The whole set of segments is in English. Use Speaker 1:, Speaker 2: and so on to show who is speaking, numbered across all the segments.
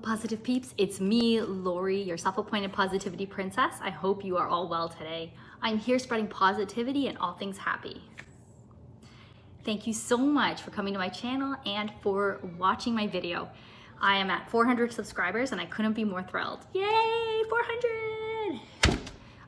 Speaker 1: positive peeps, it's me, Lori, your self-appointed positivity princess. I hope you are all well today. I'm here spreading positivity and all things happy. Thank you so much for coming to my channel and for watching my video. I am at 400 subscribers and I couldn't be more thrilled. Yay, 400!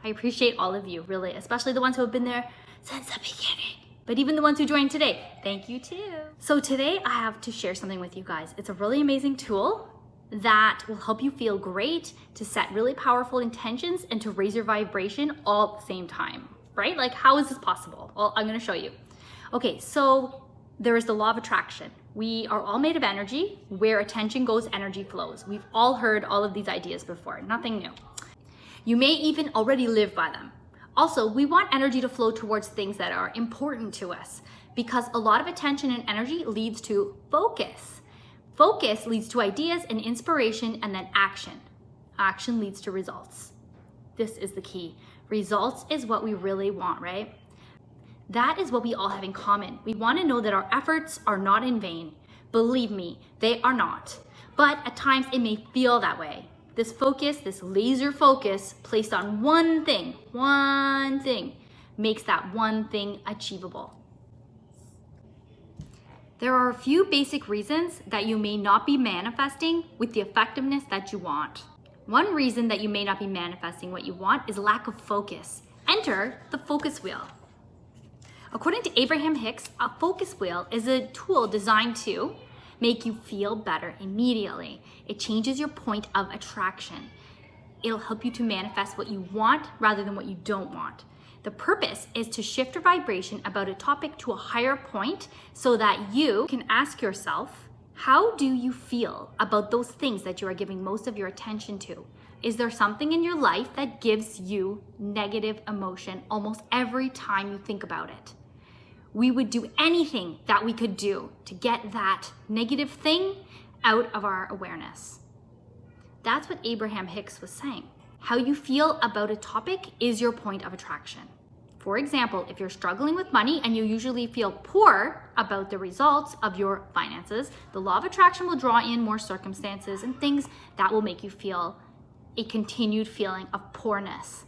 Speaker 1: I appreciate all of you, really, especially the ones who have been there since the beginning. But even the ones who joined today, thank you too. So today I have to share something with you guys. It's a really amazing tool that will help you feel great, to set really powerful intentions, and to raise your vibration all at the same time, right? Like, how is this possible? Well, I'm gonna show you. Okay, so there is the law of attraction. We are all made of energy. Where attention goes, energy flows. We've all heard all of these ideas before, nothing new. You may even already live by them. Also, we want energy to flow towards things that are important to us, because a lot of attention and energy leads to focus. Focus leads to ideas and inspiration, and then action. Action leads to results. This is the key. Results is what we really want, right? That is what we all have in common. We want to know that our efforts are not in vain. Believe me, they are not. But at times it may feel that way. This focus, this laser focus placed on one thing, makes that one thing achievable. There are a few basic reasons that you may not be manifesting with the effectiveness that you want. One reason that you may not be manifesting what you want is lack of focus. Enter the focus wheel. According to Abraham Hicks, a focus wheel is a tool designed to make you feel better immediately. It changes your point of attraction. It'll help you to manifest what you want rather than what you don't want. The purpose is to shift your vibration about a topic to a higher point so that you can ask yourself, how do you feel about those things that you are giving most of your attention to? Is there something in your life that gives you negative emotion almost every time you think about it? We would do anything that we could do to get that negative thing out of our awareness. That's what Abraham Hicks was saying. How you feel about a topic is your point of attraction. For example, if you're struggling with money and you usually feel poor about the results of your finances, the law of attraction will draw in more circumstances and things that will make you feel a continued feeling of poorness,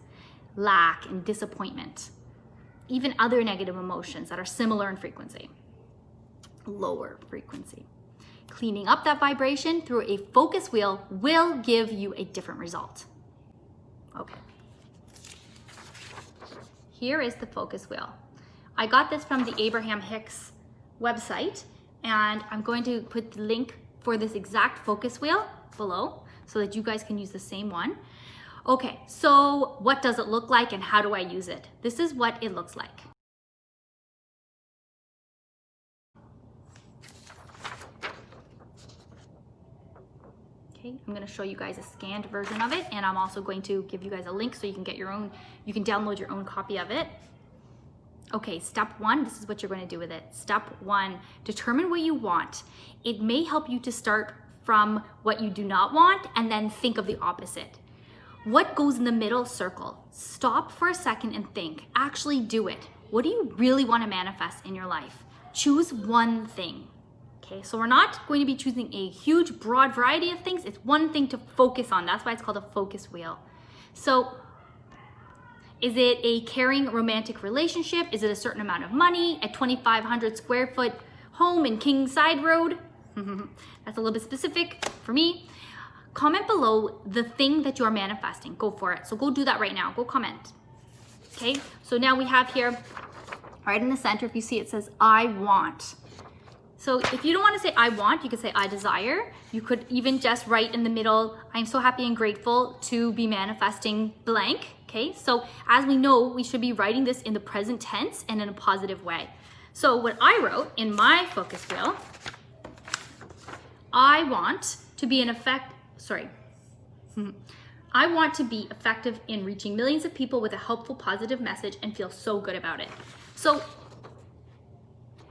Speaker 1: lack, and disappointment. Even other negative emotions that are similar in frequency, lower frequency. Cleaning up that vibration through a focus wheel will give you a different result. Okay. Here is the focus wheel. I got this from the Abraham Hicks website, and I'm going to put the link for this exact focus wheel below so that you guys can use the same one. Okay, so what does it look like and how do I use it? This is what it looks like. Okay, I'm gonna show you guys a scanned version of it, and I'm also going to give you guys a link so you can get your own, you can download your own copy of it. Okay, step one, this is what you're gonna do with it. Step one, determine what you want. It may help you to start from what you do not want and then think of the opposite. What goes in the middle circle? Stop for a second and think. Actually do it. What do you really want to manifest in your life? Choose one thing. Okay, so we're not going to be choosing a huge, broad variety of things. It's one thing to focus on. That's why it's called a focus wheel. So, is it a caring romantic relationship? Is it a certain amount of money? A 2,500 square foot home in Kingside Road? That's a little bit specific for me. Comment below the thing that you are manifesting. Go for it. So go do that right now. Go comment. Okay, so now we have here, right in the center, if you see it says, I want. So if you don't want to say I want, you could say I desire. You could even just write in the middle, I'm so happy and grateful to be manifesting blank. Okay, so as we know, we should be writing this in the present tense and in a positive way. So what I wrote in my focus wheel, I want to be I want to be effective in reaching millions of people with a helpful, positive message and feel so good about it. So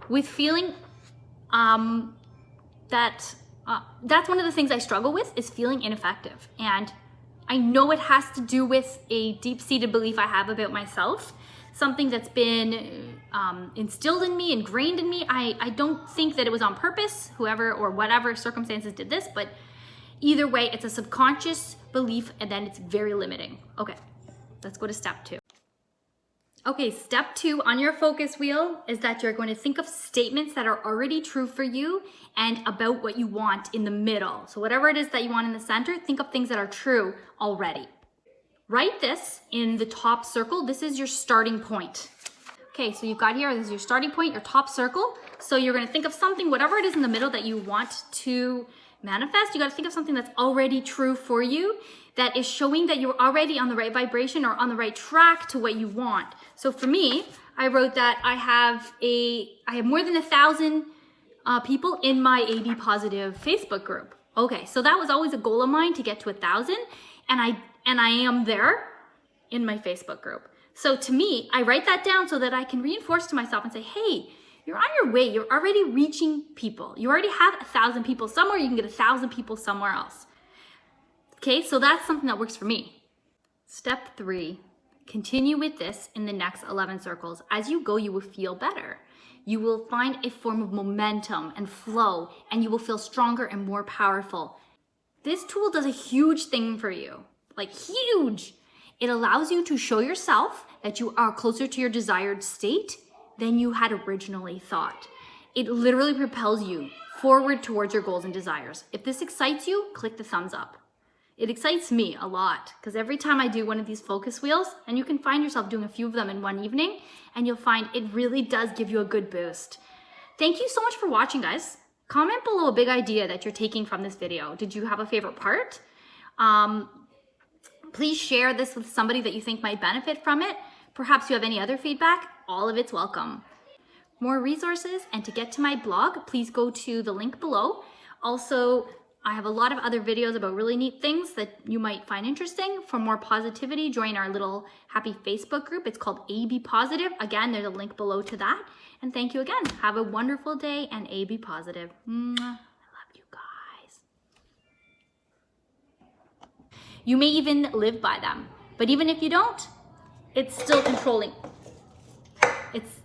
Speaker 1: with feeling that's one of the things I struggle with, is feeling ineffective. And I know it has to do with a deep-seated belief I have about myself, something that's been instilled in me, ingrained in me. I don't think that it was on purpose, whoever or whatever circumstances did this, but Either way, it's a subconscious belief and then it's very limiting. Okay, let's go to step 2. Okay, step 2 on your focus wheel is that you're going to think of statements that are already true for you and about what you want in the middle. So whatever it is that you want in the center, think of things that are true already. Write this in the top circle. This is your starting point. Okay, so you've got here, this is your starting point, your top circle. So you're gonna think of something, whatever it is in the middle that you want to manifest, you gotta think of something that's already true for you, that is showing that you're already on the right vibration or on the right track to what you want. So for me, I wrote that I have more than 1,000 people in my AB positive Facebook group. Okay, so that was always a goal of mine to get to 1,000, and I am there in my Facebook group. So to me, I write that down so that I can reinforce to myself and say, hey, you're on your way. You're already reaching people. You already have 1,000 people somewhere. You can get 1,000 people somewhere else. Okay, so that's something that works for me. Step 3, continue with this in the next 11 circles. As you go, you will feel better. You will find a form of momentum and flow, and you will feel stronger and more powerful. This tool does a huge thing for you, like huge. It allows you to show yourself that you are closer to your desired state than you had originally thought. It literally propels you forward towards your goals and desires. If this excites you, click the thumbs up. It excites me a lot because every time I do one of these focus wheels, and you can find yourself doing a few of them in one evening, and you'll find it really does give you a good boost. Thank you so much for watching, guys. Comment below a big idea that you're taking from this video. Did you have a favorite part? Please share this with somebody that you think might benefit from it. Perhaps you have any other feedback. All of it's welcome. More resources and to get to my blog, please go to the link below. Also, I have a lot of other videos about really neat things that you might find interesting. For more positivity, join our little happy Facebook group. It's called AB Positive. Again, there's a link below to that. And thank you again. Have a wonderful day and AB Positive. Mwah. I love you guys. You may even live by them. But even if you don't, it's still controlling. It's